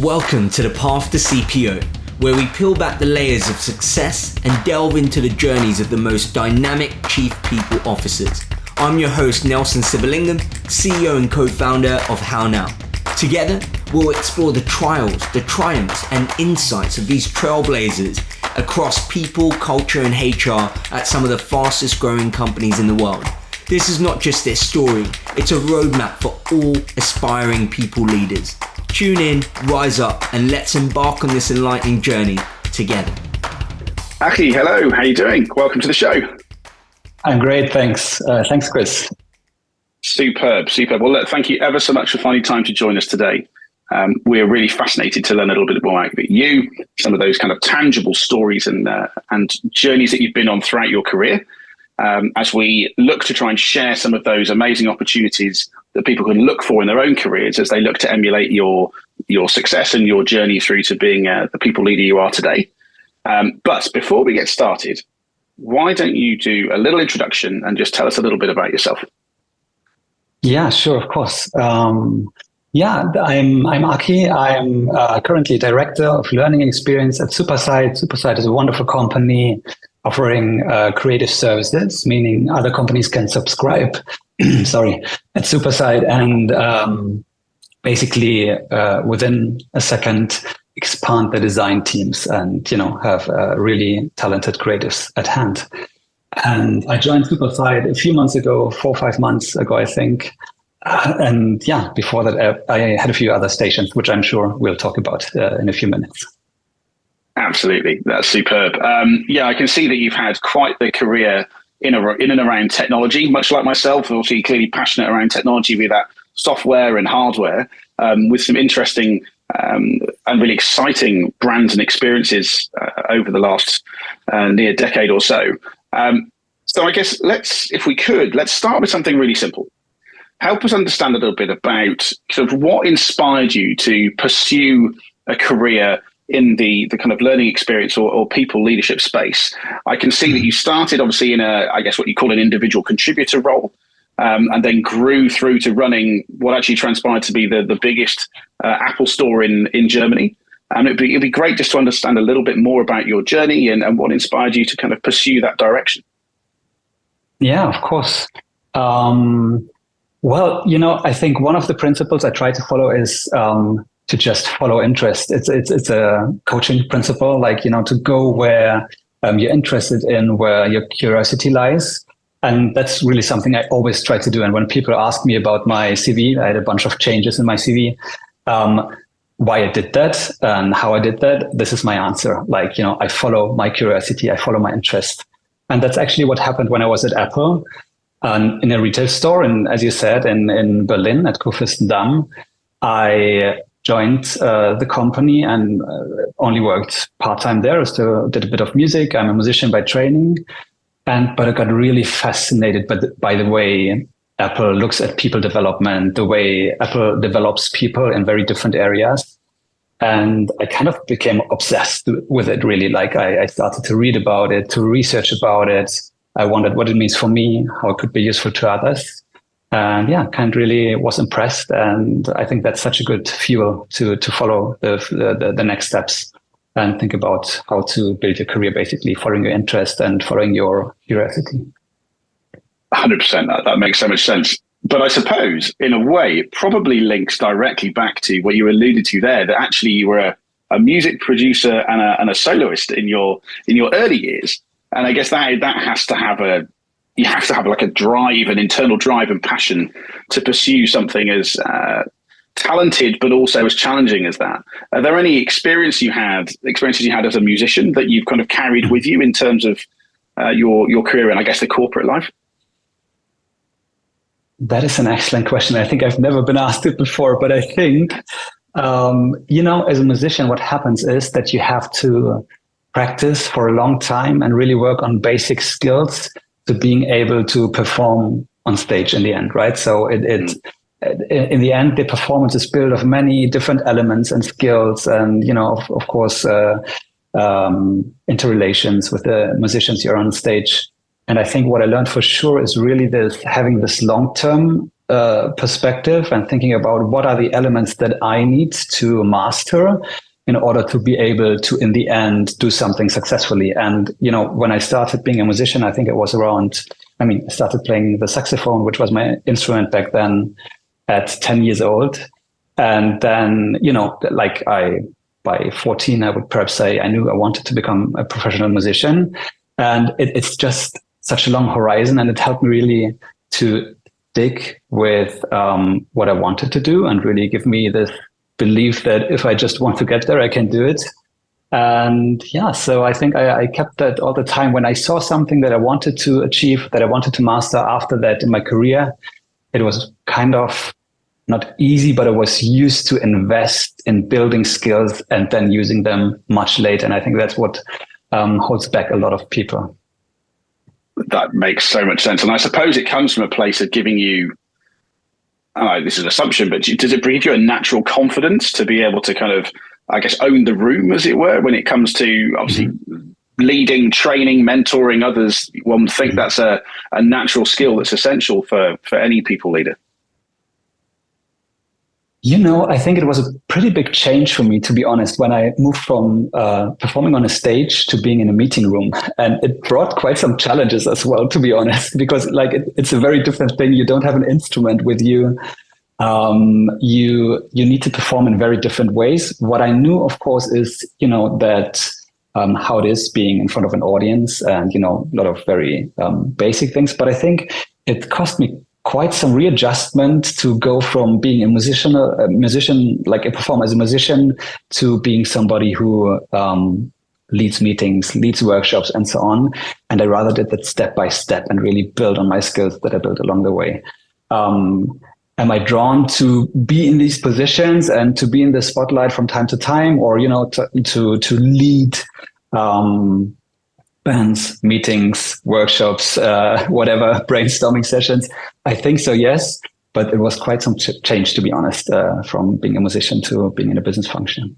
Welcome to the Path to CPO, where we peel back the layers of success and delve into the journeys of the most dynamic Chief People Officers. I'm your host, Nelson Sibalingam, CEO and co-founder of HowNow. Together, we'll explore the trials, the triumphs, and insights of these trailblazers across people, culture, and HR at some of the fastest growing companies in the world. This is not just their story, it's a roadmap for all aspiring people leaders. Tune in, rise up, and let's embark on this enlightening journey together. Aki, hello. How are you doing? Welcome to the show. I'm great, thanks. Thanks, Chris. Superb. Well, look, thank you ever so much for finding time to join us today. We're really fascinated to learn a little bit more about you, some of those kind of tangible stories and journeys that you've been on throughout your career, as we look to try and share some of those amazing opportunities that people can look for in their own careers as they look to emulate your success and your journey through to being the people leader you are today. But before we get started, why don't you do a little introduction and just tell us a little bit about yourself? Yeah, sure, of course. I'm Aki. I'm currently director of learning experience at Superside. Superside is a wonderful company offering creative services, meaning other companies can subscribe at Superside and basically within a second expand the design teams and have really talented creatives at hand. And I joined Superside a few months ago, 4 or 5 months ago, I think. Before that, I had a few other stations, which I'm sure we'll talk about in a few minutes. Absolutely. That's superb. I can see that you've had quite the career in and around technology, much like myself, obviously clearly passionate around technology, be that software and hardware, with some interesting and really exciting brands and experiences over the last near decade or so. So I guess let's start with something really simple. Help us understand a little bit about sort of what inspired you to pursue a career in the kind of learning experience or people leadership space. I can see that you started obviously in what you call an individual contributor role, and then grew through to running what actually transpired to be the biggest Apple store in Germany. And it'd be great just to understand a little bit more about your journey and what inspired you to kind of pursue that direction. Yeah, of course. I think one of the principles I try to follow is to just follow interest. It's a coaching principle, to go where you're interested in, where your curiosity lies. And that's really something I always try to do. And when people ask me about my CV, I had a bunch of changes in my CV, why I did that and how I did that, this is my answer. I follow my curiosity, I follow my interest. And that's actually what happened when I was at Apple in a retail store. And as you said, in Berlin at Kurfürstendamm, I joined the company and only worked part-time there. Still did a bit of music. I'm a musician by training. But I got really fascinated by the way Apple looks at people development, the way Apple develops people in very different areas. And I kind of became obsessed with it, really. I started to read about it, to research about it. I wondered what it means for me, how it could be useful to others. And kind of really was impressed. And I think that's such a good fuel to follow the next steps and think about how to build your career, basically following your interest and following your curiosity. 100%. That makes so much sense. But I suppose, in a way, it probably links directly back to what you alluded to there, that actually you were a music producer and a soloist in your early years. And I guess that has to have you have to have like a drive, an internal drive and passion to pursue something as talented, but also as challenging as that. Are there any experiences you had as a musician that you've kind of carried with you in terms of your career and I guess the corporate life? That is an excellent question. I think I've never been asked it before, but I think, as a musician, what happens is that you have to practice for a long time and really work on basic skills to being able to perform on stage in the end, right? So in the end, the performance is built of many different elements and skills and, of course, interrelations with the musicians you're on stage. And I think what I learned for sure is really having this long-term perspective and thinking about what are the elements that I need to master in order to be able to, in the end, do something successfully. And, when I started being a musician, I think it was I started playing the saxophone, which was my instrument back then at 10 years old. And then, by 14, I would perhaps say I knew I wanted to become a professional musician. And it's just such a long horizon. And it helped me really to stick with what I wanted to do and really give me this belief that if I just want to get there, I can do it. And so I think I kept that all the time. When I saw something that I wanted to achieve, that I wanted to master after that in my career, it was kind of not easy, but I was used to invest in building skills and then using them much later. And I think that's what holds back a lot of people. That makes so much sense. And I suppose it comes from a place of giving you, this is an assumption, but does it give you a natural confidence to be able to kind of, I guess, own the room, as it were, when it comes to obviously leading, training, mentoring others? One would think that's a natural skill that's essential for any people leader. I think it was a pretty big change for me, to be honest, when I moved from performing on a stage to being in a meeting room. And it brought quite some challenges as well, to be honest, because it's a very different thing. You don't have an instrument with you. You need to perform in very different ways. What I knew, of course, is, that how it is being in front of an audience and, a lot of very basic things. But I think it cost me quite some readjustment to go from being a musician, like a performer as a musician, to being somebody who leads meetings, leads workshops, and so on. And I rather did that step by step and really build on my skills that I built along the way. Am I drawn to be in these positions and to be in the spotlight from time to time, or to lead bands, meetings, workshops, whatever, brainstorming sessions? I think so, yes. But it was quite some change, to be honest, from being a musician to being in a business function.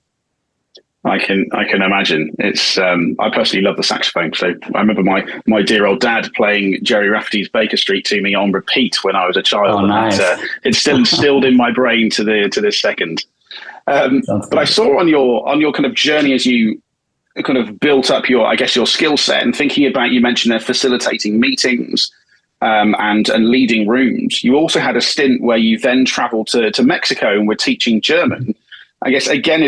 I can imagine. It's I personally love the saxophone. So I remember my dear old dad playing Jerry Rafferty's Baker Street to me on repeat when I was a child. Oh, nice. And, it's still instilled in my brain to this second. But I saw on your kind of journey as you kind of built up your skill set, and thinking about, you mentioned there facilitating meetings and leading rooms. You also had a stint where you then traveled to Mexico and were teaching German. I guess, again,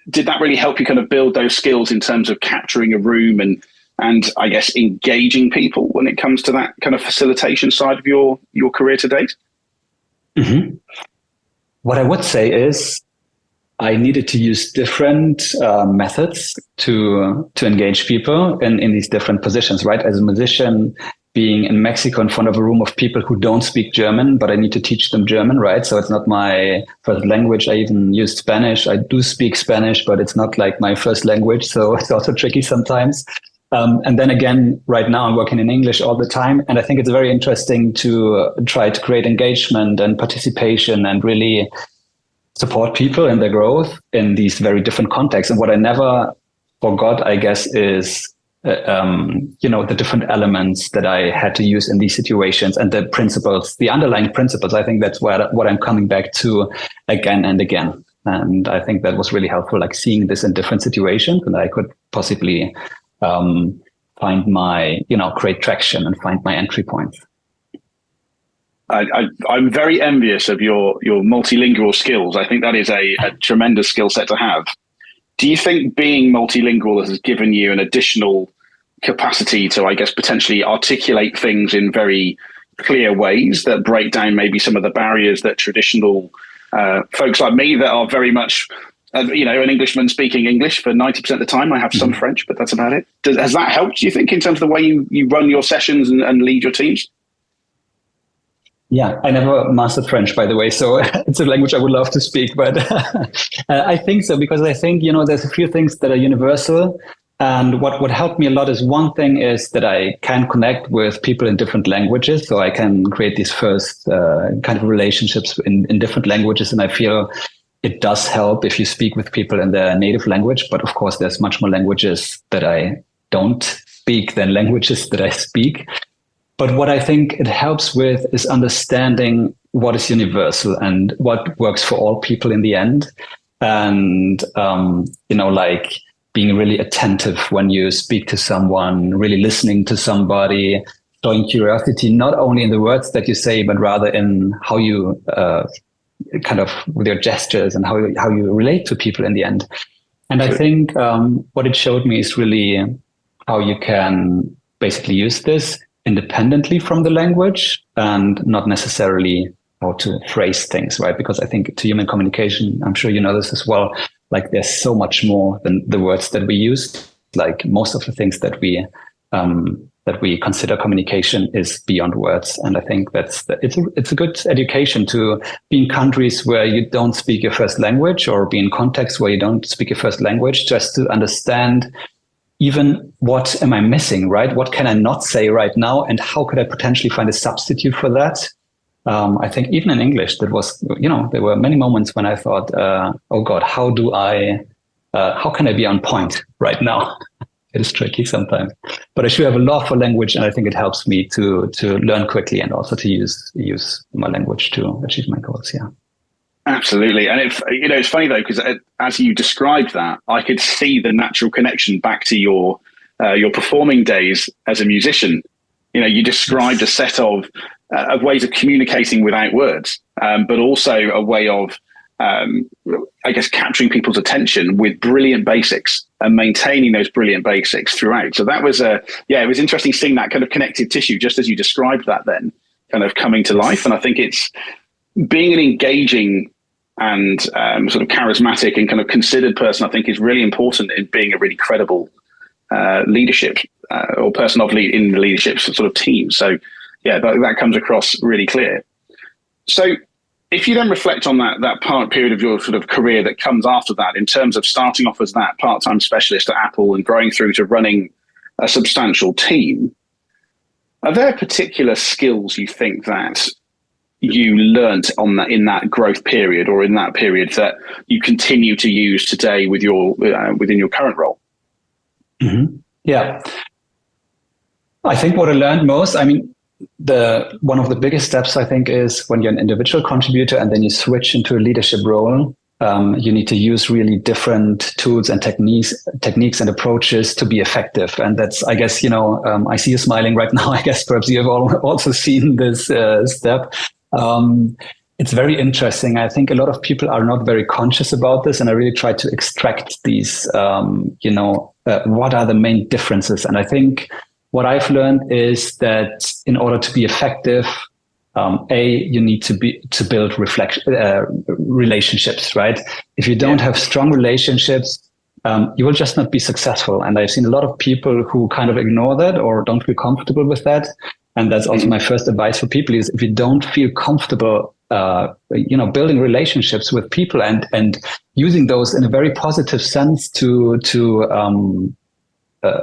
did that really help you kind of build those skills in terms of capturing a room and I guess engaging people when it comes to that kind of facilitation side of your career to date? Mm-hmm. What I would say is I needed to use different methods to engage people in these different positions, right? As a musician, being in Mexico in front of a room of people who don't speak German, but I need to teach them German, right? So it's not my first language. I even used Spanish. I do speak Spanish, but it's not like my first language. So it's also tricky sometimes. And then again, right now I'm working in English all the time. And I think it's very interesting to try to create engagement and participation and really support people in their growth in these very different contexts. And what I never forgot, I guess, is the different elements that I had to use in these situations and the principles, the underlying principles. I think that's what I'm coming back to again and again. And I think that was really helpful, like seeing this in different situations, and I could possibly find my, create traction and find my entry points. I'm very envious of your multilingual skills. I think that is a tremendous skill set to have. Do you think being multilingual has given you an additional capacity to, I guess, potentially articulate things in very clear ways that break down maybe some of the barriers that traditional folks like me that are very much, an Englishman speaking English for 90% of the time? I have some French, but that's about it. Has that helped, do you think, in terms of the way you run your sessions and lead your teams? Yeah, I never mastered French, by the way, so it's a language I would love to speak, but I think so, because I think, there's a few things that are universal. And what would help me a lot is, one thing is that I can connect with people in different languages. So I can create these first kind of relationships in different languages. And I feel it does help if you speak with people in their native language. But of course, there's much more languages that I don't speak than languages that I speak. But what I think it helps with is understanding what is universal and what works for all people in the end. And, like being really attentive when you speak to someone, really listening to somebody, showing curiosity, not only in the words that you say, but rather in how you kind of with your gestures and how you relate to people in the end. And I think what it showed me is really how you can basically use this independently from the language and not necessarily how to phrase things, right? Because I think to human communication, I'm sure you know this as well, like there's so much more than the words that we use. Like most of the things that we consider communication is beyond words. And I think it's a good education to be in countries where you don't speak your first language, or be in contexts where you don't speak your first language, just to understand even what am I missing, right? What can I not say right now? And how could I potentially find a substitute for that? I think even in English, there were many moments when I thought, oh God, how can I be on point right now? It is tricky sometimes, but I should have a love for language, and I think it helps me to learn quickly and also to use my language to achieve my goals. Yeah, absolutely. And it's funny though, because as you described that, I could see the natural connection back to your performing days as a musician. You described a set of ways of communicating without words, but also a way of I guess capturing people's attention with brilliant basics and maintaining those brilliant basics throughout. So that was it was interesting seeing that kind of connective tissue, just as you described that, then kind of coming to life. And I think it's being an engaging and sort of charismatic and kind of considered person, I think is really important in being a really credible leadership or person of in the leadership sort of team. So yeah, that comes across really clear. So if you then reflect on that period of your sort of career that comes after that, in terms of starting off as that part-time specialist at Apple and growing through to running a substantial team, are there particular skills you think that you learnt in that growth period, or in that period, that you continue to use today with within your current role? Mm-hmm. Yeah, I think what I learned most, one of the biggest steps, I think, is when you're an individual contributor and then you switch into a leadership role. You need to use really different tools and techniques and approaches to be effective. And that's, I guess, I see you smiling right now. I guess perhaps you have also seen this step. It's very interesting. I think a lot of people are not very conscious about this, and I really try to extract these, what are the main differences. And I think what I've learned is that in order to be effective, you need to build relationships, right? If you don't have strong relationships, you will just not be successful. And I've seen a lot of people who kind of ignore that or don't feel comfortable with that. And that's also my first advice for people: is if you don't feel comfortable, building relationships with people and using those in a very positive sense to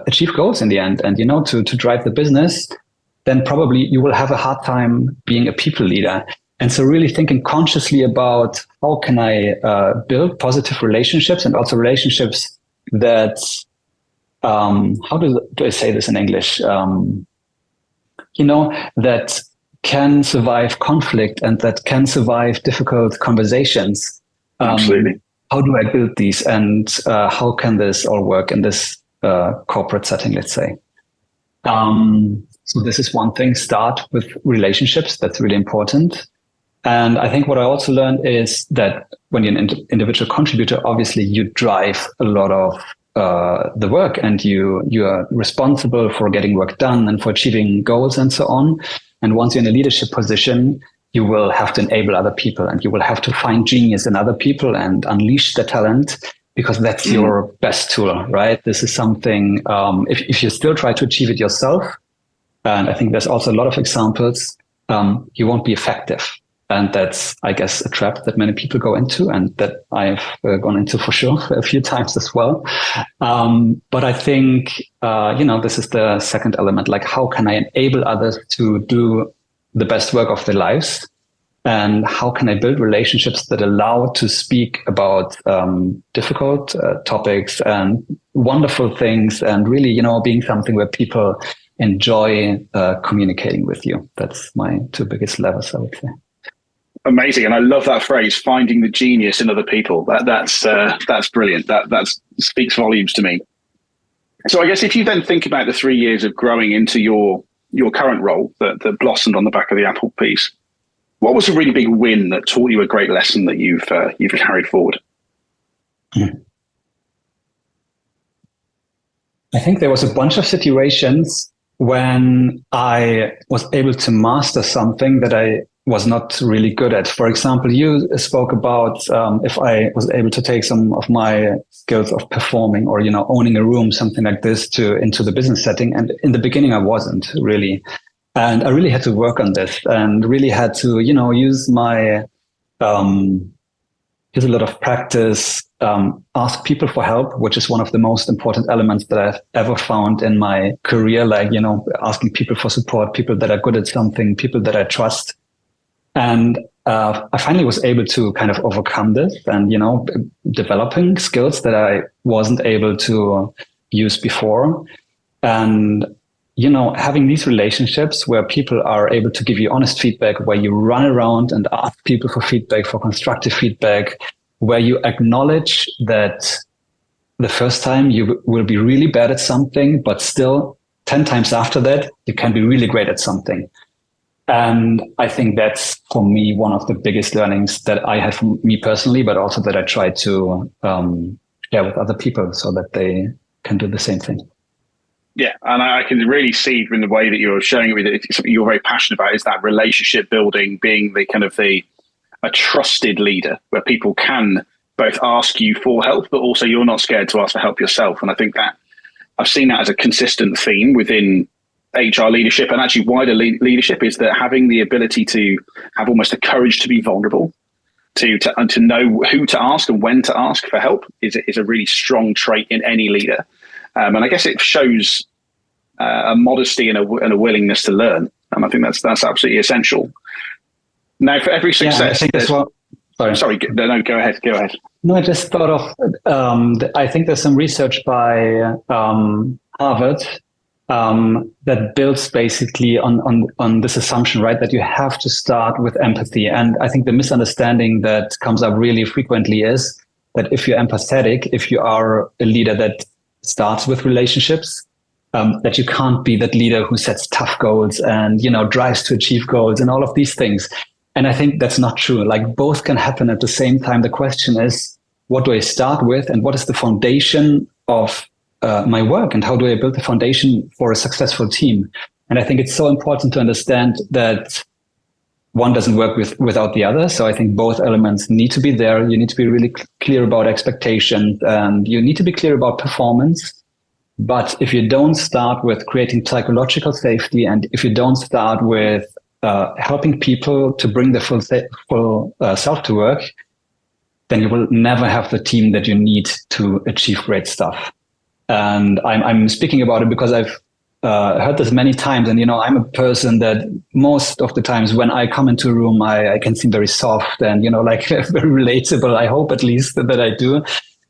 achieve goals in the end, and to drive the business, then probably you will have a hard time being a people leader. And so really thinking consciously about how can I build positive relationships, and also relationships that, how do I say this in English? That can survive conflict and that can survive difficult conversations. Absolutely. How do I build these, and how can this all work in this corporate setting, let's say? So this is one thing. Start with relationships. That's really important. And I think what I also learned is that when you're an individual contributor, obviously you drive a lot of the work, and you are responsible for getting work done and for achieving goals and so on. And once you're in a leadership position, you will have to enable other people, and you will have to find genius in other people and unleash the talent, because that's your best tool, right? This is something, if you still try to achieve it yourself, and I think there's also a lot of examples, you won't be effective. And that's, I guess, a trap that many people go into, and that I've gone into for sure a few times as well. But I think, this is the second element, like how can I enable others to do the best work of their lives? And how can I build relationships that allow to speak about difficult topics and wonderful things, and really, being something where people enjoy communicating with you. That's my two biggest levers, I would say. Amazing, and I love that phrase, finding the genius in other people. That's brilliant. That speaks volumes to me. So I guess if you then think about the 3 years of growing into your current role that blossomed on the back of the Apple piece, what was a really big win that taught you a great lesson that you've carried forward? I think there was a bunch of situations when I was able to master something that I was not really good at. For example, you spoke about if I was able to take some of my skills of performing or, owning a room, something like this into the business setting. And in the beginning, I wasn't really. And I really had to work on this and really had to, use my, use a lot of practice, ask people for help, which is one of the most important elements that I've ever found in my career. Like, asking people for support, people that are good at something, people that I trust. And I finally was able to kind of overcome this and, developing skills that I wasn't able to use before. And, having these relationships where people are able to give you honest feedback, where you run around and ask people for feedback, for constructive feedback, where you acknowledge that the first time you will be really bad at something, but still 10 times after that, you can be really great at something. And I think that's, for me, one of the biggest learnings that I had from me personally, but also that I try to share with other people so that they can do the same thing. Yeah, and I can really see from the way that you're showing it, it's something you're very passionate about, is that relationship building, being a trusted leader where people can both ask you for help, but also you're not scared to ask for help yourself. And I think that I've seen that as a consistent theme within HR leadership and actually wider leadership, is that having the ability to have almost the courage to be vulnerable, to know who to ask and when to ask for help is a really strong trait in any leader. And I guess it shows a modesty and a willingness to learn. And I think that's absolutely essential. Now, for every success, I think as well. Sorry, no, go ahead. No, I just thought of. I think there's some research by Harvard that builds basically on this assumption, right, that you have to start with empathy. And I think the misunderstanding that comes up really frequently is that if you're empathetic, if you are a leader that starts with relationships, that you can't be that leader who sets tough goals and, drives to achieve goals and all of these things. And I think that's not true. Like, both can happen at the same time. The question is, what do I start with and what is the foundation of my work, and how do I build the foundation for a successful team? And I think it's so important to understand that one doesn't work without the other. So I think both elements need to be there. You need to be really clear about expectations and you need to be clear about performance. But if you don't start with creating psychological safety, and if you don't start with helping people to bring their full self to work, then you will never have the team that you need to achieve great stuff. And I'm speaking about it because I've heard this many times. And, I'm a person that most of the times when I come into a room, I can seem very soft and, very relatable. I hope at least that I do.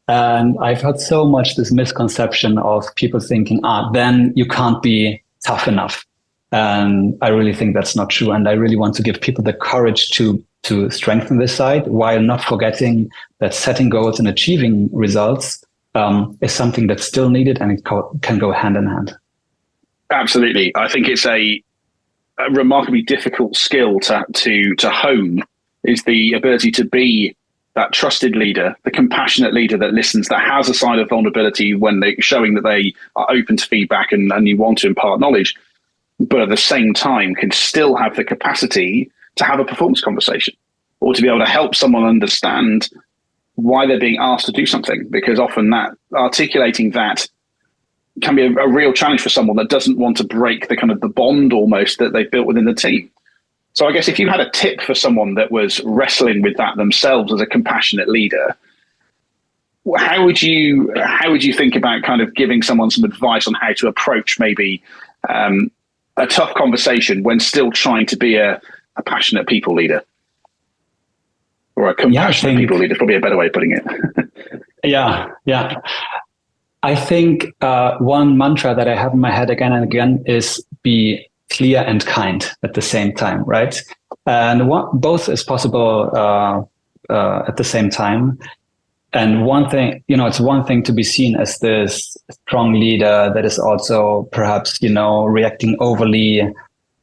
And I've heard so much this misconception of people thinking, then you can't be tough enough. And I really think that's not true. And I really want to give people the courage to strengthen this side, while not forgetting that setting goals and achieving results is something that's still needed, and it can go hand in hand. Absolutely. I think it's a remarkably difficult skill to hone, is the ability to be that trusted leader, the compassionate leader that listens, that has a side of vulnerability when they're showing that they are open to feedback and you want to impart knowledge, but at the same time can still have the capacity to have a performance conversation, or to be able to help someone understand why they're being asked to do something, because often that articulating that can be a real challenge for someone that doesn't want to break the bond almost that they've built within the team. So I guess if you had a tip for someone that was wrestling with that themselves as a compassionate leader, how would you think about giving someone some advice on how to approach maybe a tough conversation when still trying to be a passionate people leader? Or a compassionate people leader, probably a better way of putting it. Yeah. I think one mantra that I have in my head again and again is be clear and kind at the same time, right? And both is possible at the same time. And one thing, it's one thing to be seen as this strong leader that is also perhaps, reacting overly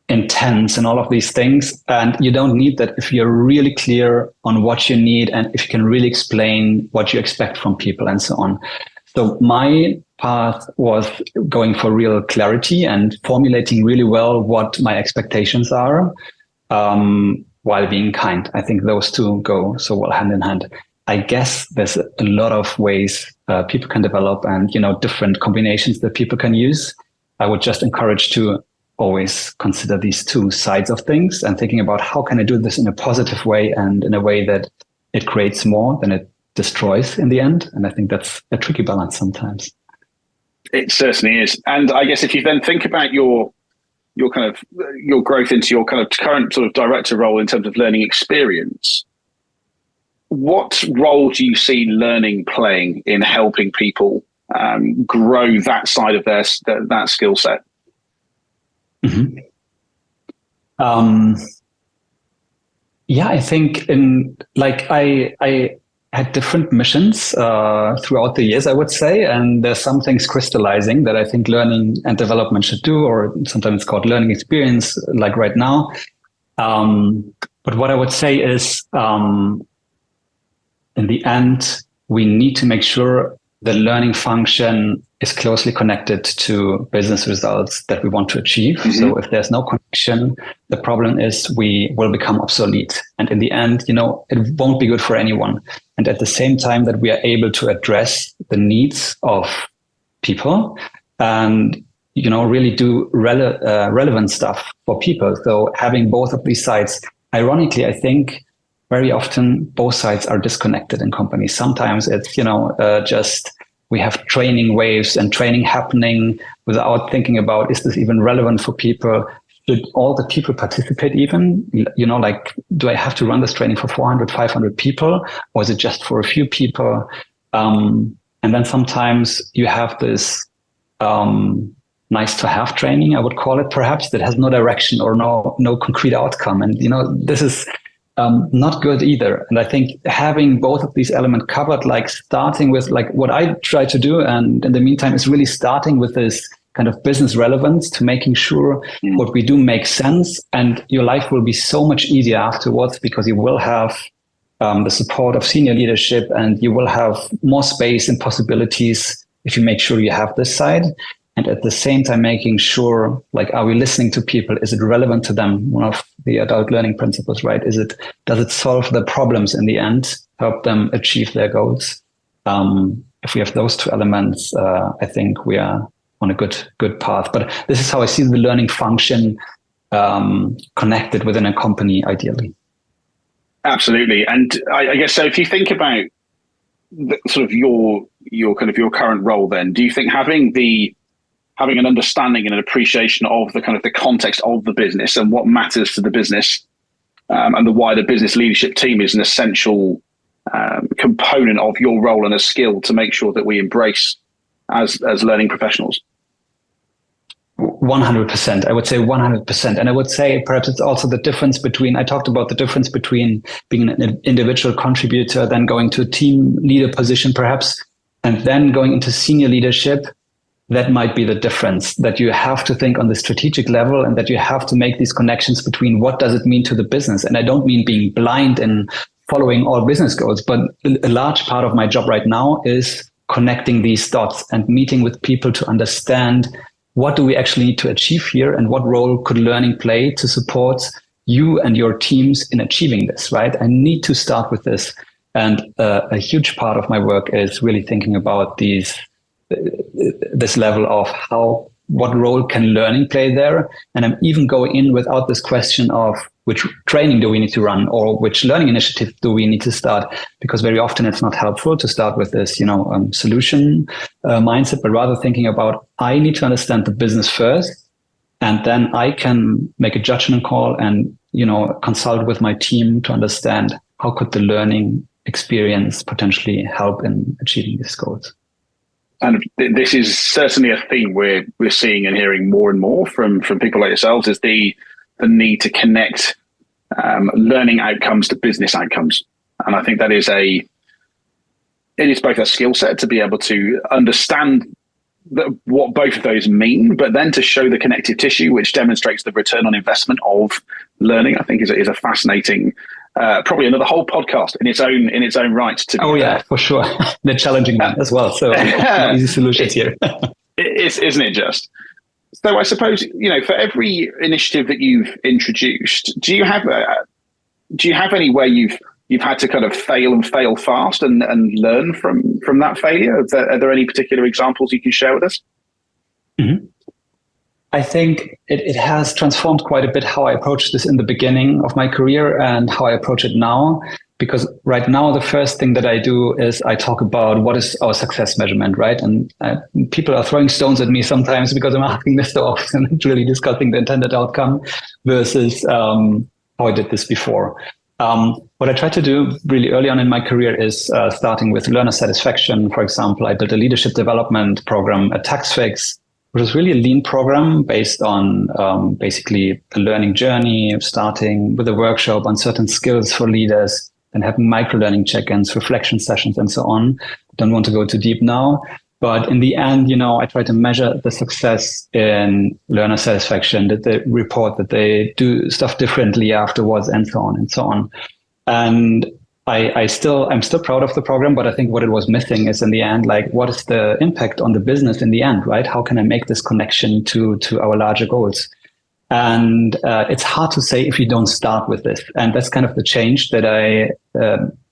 intense and all of these things. And you don't need that if you're really clear on what you need and if you can really explain what you expect from people and so on. So my path was going for real clarity and formulating really well what my expectations are, while being kind. I think those two go so well hand in hand. I guess there's a lot of ways people can develop and, different combinations that people can use. I would just encourage to always consider these two sides of things and thinking about how can I do this in a positive way and in a way that it creates more than it destroys in the end. And I think that's a tricky balance sometimes. It certainly is. And I guess if you then think about your growth into your kind of current sort of director role in terms of learning experience, what role do you see learning playing in helping people grow that side of that skill set? Mm-hmm. I think I had different missions throughout the years, I would say, and there's some things crystallizing that I think learning and development should do, or sometimes it's called learning experience, like right now. But what I would say is, in the end, we need to make sure the learning function is closely connected to business results that we want to achieve. Mm-hmm. So if there's no connection, the problem is we will become obsolete. And in the end, it won't be good for anyone. And at the same time that we are able to address the needs of people and, really do relevant stuff for people. So having both of these sides, ironically, I think very often both sides are disconnected in companies. Sometimes it's, just we have training waves and training happening without thinking about, is this even relevant for people? Should all the people participate even? Do I have to run this training for 400, 500 people? Or is it just for a few people? And then sometimes you have this nice to have training, I would call it perhaps, that has no direction or no concrete outcome. And, this is not good either. And I think having both of these elements covered, starting with what I try to do, and in the meantime is really starting with this kind of business relevance to making sure what we do makes sense, and your life will be so much easier afterwards because you will have the support of senior leadership and you will have more space and possibilities if you make sure you have this side. And at the same time, making sure, are we listening to people? Is it relevant to them? One of the adult learning principles, right? Does it solve the problems in the end, help them achieve their goals? If we have those two elements, I think we are on a good path. But this is how I see the learning function connected within a company, ideally. Absolutely. And I guess so. If you think about sort of your current role, then do you think having an understanding and an appreciation of the kind of the context of the business and what matters to the business and the wider business leadership team is an essential component of your role and a skill to make sure that we embrace as learning professionals? 100%. I would say 100%. And I would say perhaps it's also the difference between, I talked about the difference between being an individual contributor, then going to a team leader position perhaps, and then going into senior leadership. That might be the difference, that you have to think on the strategic level and that you have to make these connections between what does it mean to the business. And I don't mean being blind and following all business goals, but a large part of my job right now is connecting these dots and meeting with people to understand what do we actually need to achieve here and what role could learning play to support you and your teams in achieving this, right? I need to start with this. And a huge part of my work is really thinking about this level of what role can learning play there? And I'm even going in without this question of which training do we need to run or which learning initiative do we need to start? Because very often it's not helpful to start with this, solution mindset, but rather thinking about, I need to understand the business first, and then I can make a judgment call and, consult with my team to understand how could the learning experience potentially help in achieving these goals. And this is certainly a theme we're seeing and hearing more and more from people like yourselves, is the need to connect learning outcomes to business outcomes. And I think that is it is both a skill set to be able to understand what both of those mean, but then to show the connective tissue, which demonstrates the return on investment of learning, I think is a fascinating, probably another whole podcast in its own right. Yeah, for sure. They're challenging them as well. So no easy solutions here. Isn't it just? So I suppose, for every initiative that you've introduced, do you have any where you've had to kind of fail fast and learn from that failure? Are there any particular examples you can share with us? Mm-hmm. I think it has transformed quite a bit how I approached this in the beginning of my career and how I approach it now. Because right now, the first thing that I do is I talk about what is our success measurement, right? And people are throwing stones at me sometimes because I'm asking this so often and really discussing the intended outcome versus how I did this before. What I tried to do really early on in my career is starting with learner satisfaction. For example, I built a leadership development program at TaxFix, which is really a lean program based on basically a learning journey, starting with a workshop on certain skills for leaders and having micro-learning check-ins, reflection sessions, and so on. Don't want to go too deep now. But in the end, I try to measure the success in learner satisfaction, that they report that they do stuff differently afterwards, and so on and so on. And I'm still proud of the program, but I think what it was missing is in the end, like, what is the impact on the business in the end, right? How can I make this connection to our larger goals? And it's hard to say if you don't start with this. And that's kind of the change that I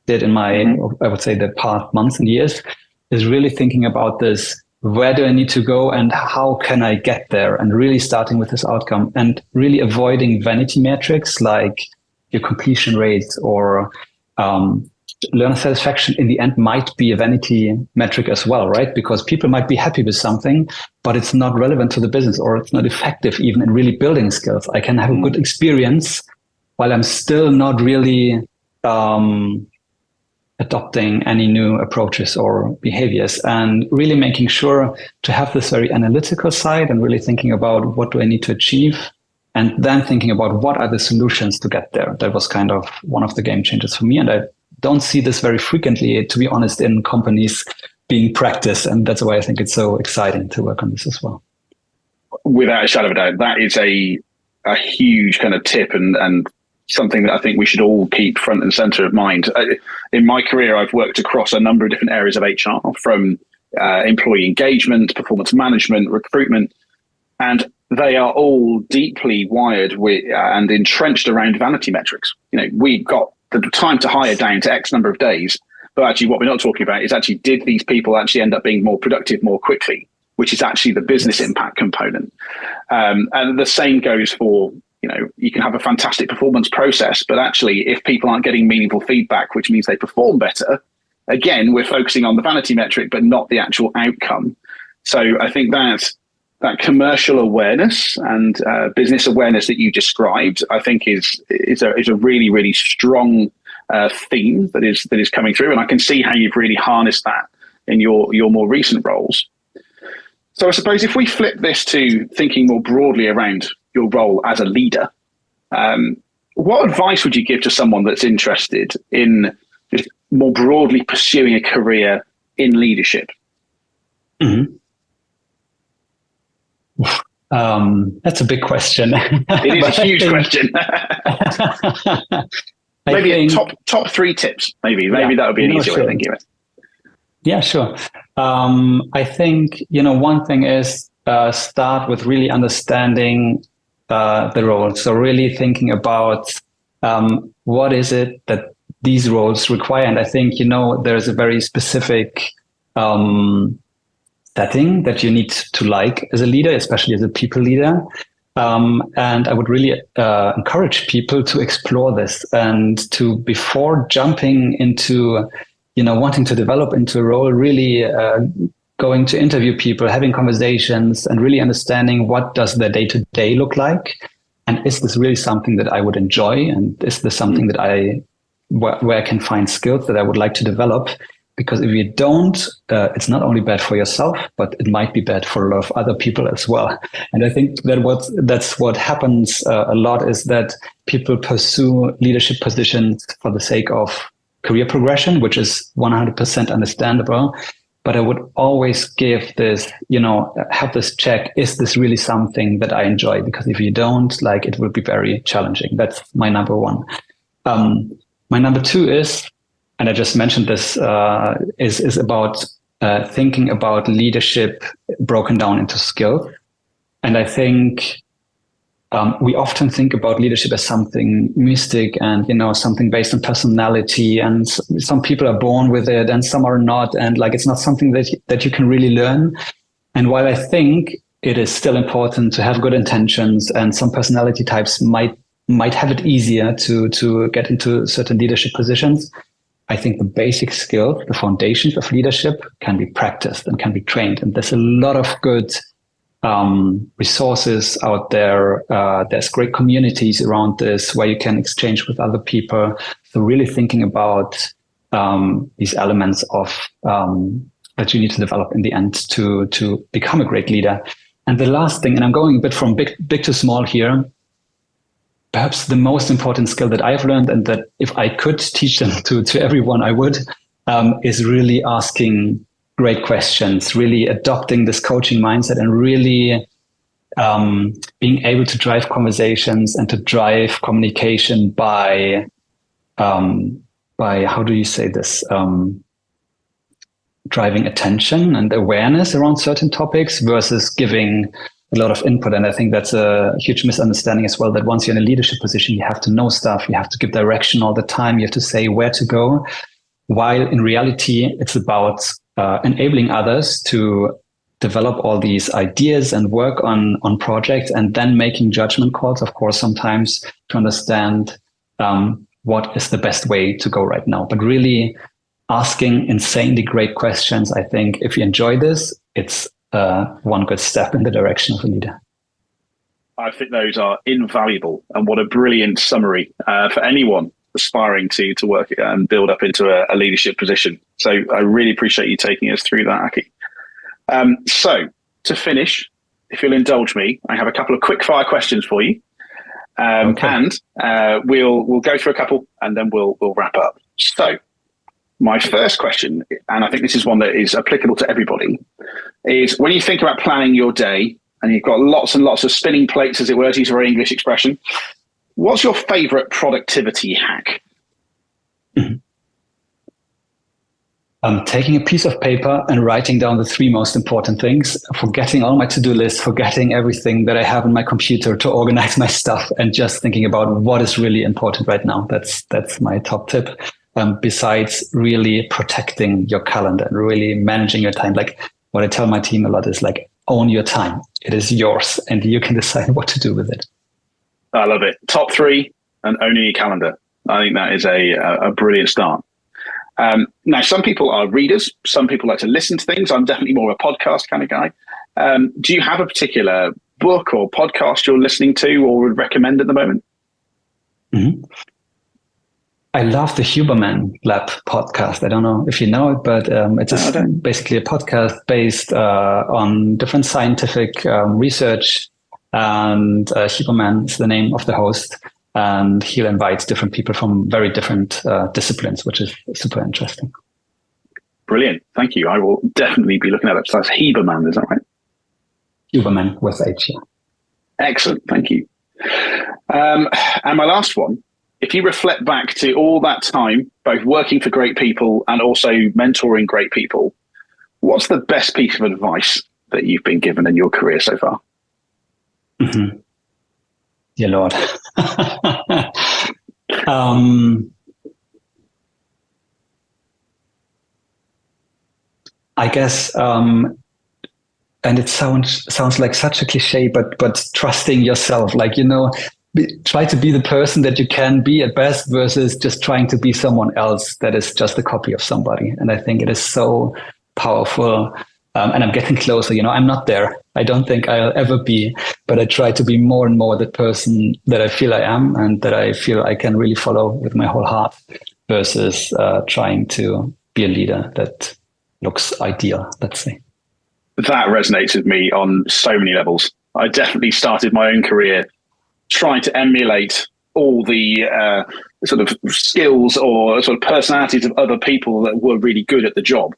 did in my, I would say, the past months and years, is really thinking about this. Where do I need to go and how can I get there? And really starting with this outcome and really avoiding vanity metrics like your completion rates or learner satisfaction in the end might be a vanity metric as well, right? Because people might be happy with something, but it's not relevant to the business or it's not effective even in really building skills. I can have a good experience while I'm still not really adopting any new approaches or behaviors, and really making sure to have this very analytical side and really thinking about what do I need to achieve, and then thinking about what are the solutions to get there. That was kind of one of the game changers for me. And I don't see this very frequently, to be honest, in companies being practiced. And that's why I think it's so exciting to work on this as well. Without a shadow of a doubt, that is a huge kind of tip and something that I think we should all keep front and center of mind. In my career, I've worked across a number of different areas of HR, from employee engagement, performance management, recruitment, and they are all deeply wired with and entrenched around vanity metrics. We've got the time to hire down to X number of days, but actually what we're not talking about is actually, did these people actually end up being more productive more quickly, which is actually the business impact component. And the same goes for, you can have a fantastic performance process, but actually if people aren't getting meaningful feedback, which means they perform better, again, we're focusing on the vanity metric, but not the actual outcome. So I think that commercial awareness and business awareness that you described, I think is a really, really strong theme that is coming through. And I can see how you've really harnessed that in your more recent roles. So I suppose if we flip this to thinking more broadly around your role as a leader, what advice would you give to someone that's interested in just more broadly pursuing a career in leadership? Mm-hmm. That's a big question. It is a huge question. Maybe top 3 tips. Maybe that would be an easier way of thinking of it. Yeah, sure. I think, one thing is start with really understanding the role. So really thinking about what is it that these roles require. And I think, there's a very specific setting that you need to like as a leader, especially as a people leader. And I would really encourage people to explore this and to, before jumping into, wanting to develop into a role, really going to interview people, having conversations and really understanding what does their day-to-day look like. And is this really something that I would enjoy? And is this something that where I can find skills that I would like to develop? because if you don't, it's not only bad for yourself, but it might be bad for a lot of other people as well. And I think that's what happens a lot, is that people pursue leadership positions for the sake of career progression, which is 100% understandable. But I would always give this, have this check, is this really something that I enjoy? Because if you don't, like, it will be very challenging. That's my number one. My number two is, and I just mentioned this, is about thinking about leadership broken down into skills. And I think we often think about leadership as something mystic and, something based on personality. And some people are born with it and some are not. And like, it's not something that you can really learn. And while I think it is still important to have good intentions, and some personality types might have it easier to get into certain leadership positions, I think the basic skills, the foundations of leadership, can be practiced and can be trained. And there's a lot of good resources out there. There's great communities around this where you can exchange with other people. So really thinking about these elements of that you need to develop in the end to become a great leader. And the last thing, and I'm going a bit from big to small here, perhaps the most important skill that I've learned, and that if I could teach them to everyone, I would, is really asking great questions, really adopting this coaching mindset, and really being able to drive conversations and to drive communication by how do you say this? Driving attention and awareness around certain topics versus giving a lot of input. And I think that's a huge misunderstanding as well, that once you're in a leadership position, you have to know stuff, you have to give direction all the time, you have to say where to go, while in reality, it's about enabling others to develop all these ideas and work on projects, and then making judgment calls, of course, sometimes to understand what is the best way to go right now. But really asking insanely great questions. I think if you enjoy this, it's one good step in the direction of a leader. I think those are invaluable, and what a brilliant summary for anyone aspiring to work and build up into a leadership position. So I really appreciate you taking us through that, Aki. So to finish, if you'll indulge me, I have a couple of quick fire questions for you. Okay. And we'll go through a couple and then we'll wrap up. So my first question, and I think this is one that is applicable to everybody, is when you think about planning your day and you've got lots and lots of spinning plates, as it were, to use a very English expression, what's your favorite productivity hack? Taking a piece of paper and writing down the 3 most important things, forgetting all my to-do list, forgetting everything that I have on my computer to organize my stuff, and just thinking about what is really important right now. That's my top tip. Besides really protecting your calendar and really managing your time. Like what I tell my team a lot is like, own your time. It is yours and you can decide what to do with it. I love it. Top 3 and owning your calendar. I think that is a brilliant start. Now, some people are readers. Some people like to listen to things. I'm definitely more of a podcast kind of guy. Do you have a particular book or podcast you're listening to or would recommend at the moment? Mm-hmm. I love the Huberman Lab podcast. I don't know if you know it, but it's basically a podcast based on different scientific research. And Huberman is the name of the host. And he'll invite different people from very different disciplines, which is super interesting. Brilliant. Thank you. I will definitely be looking at it. So that's Huberman, is that right? Huberman with H, yeah. Excellent. Thank you. And my last one, if you reflect back to all that time, both working for great people and also mentoring great people, what's the best piece of advice that you've been given in your career so far? Mm-hmm. Dear Lord. I guess, and it sounds like such a cliche, but trusting yourself, like, try to be the person that you can be at best versus just trying to be someone else that is just a copy of somebody. And I think it is so powerful. And I'm getting closer, I'm not there. I don't think I'll ever be, but I try to be more and more the person that I feel I am and that I feel I can really follow with my whole heart versus trying to be a leader that looks ideal, let's say. That resonates with me on so many levels. I definitely started my own career trying to emulate all the sort of skills or sort of personalities of other people that were really good at the job.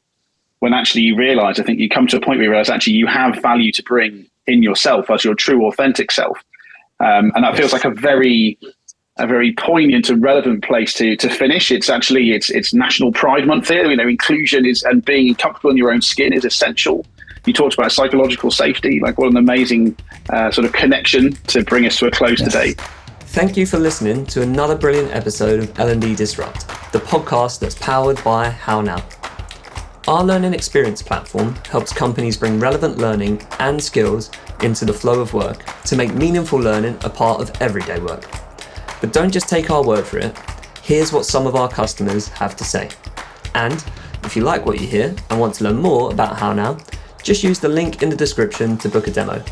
When actually you realize, I think you come to a point where you realize actually you have value to bring in yourself as your true authentic self. And that feels like a very poignant and relevant place to finish. It's actually, it's National Pride Month here. Inclusion is, and being comfortable in your own skin is essential. You talked about psychological safety, like what an amazing sort of connection to bring us to a close today. Thank you for listening to another brilliant episode of L&D Disrupt, the podcast that's powered by HowNow. Our learning experience platform helps companies bring relevant learning and skills into the flow of work to make meaningful learning a part of everyday work. But don't just take our word for it. Here's what some of our customers have to say. And if you like what you hear and want to learn more about HowNow, just use the link in the description to book a demo.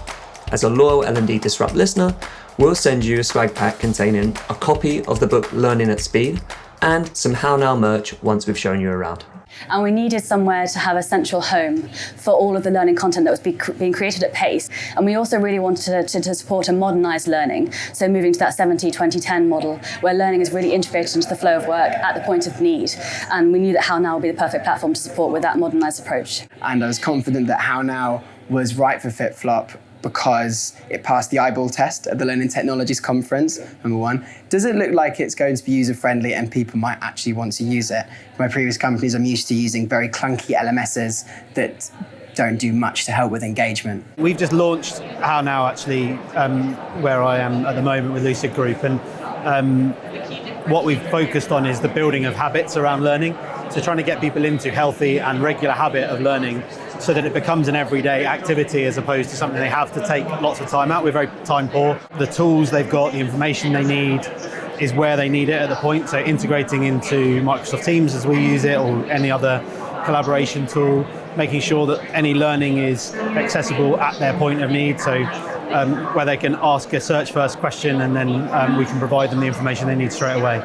As a loyal L&D Disrupt listener, we'll send you a swag pack containing a copy of the book Learning at Speed and some HowNow merch once we've shown you around. And we needed somewhere to have a central home for all of the learning content that was being created at pace. And we also really wanted to support a modernized learning. So moving to that 70-20-10 model, where learning is really integrated into the flow of work at the point of need. And we knew that HowNow would be the perfect platform to support with that modernized approach. And I was confident that HowNow was right for FitFlop because it passed the eyeball test at the Learning Technologies Conference, number one. Does it look like it's going to be user-friendly and people might actually want to use it? My previous companies, I'm used to using very clunky LMSs that don't do much to help with engagement. We've just launched HowNow actually, where I am at the moment with Lucid Group, and what we've focused on is the building of habits around learning. So trying to get people into healthy and regular habit of learning so that it becomes an everyday activity as opposed to something they have to take lots of time out. We're very time poor. The tools they've got, the information they need is where they need it at the point. So integrating into Microsoft Teams as we use it or any other collaboration tool, making sure that any learning is accessible at their point of need. So where they can ask a search first question and then we can provide them the information they need straight away.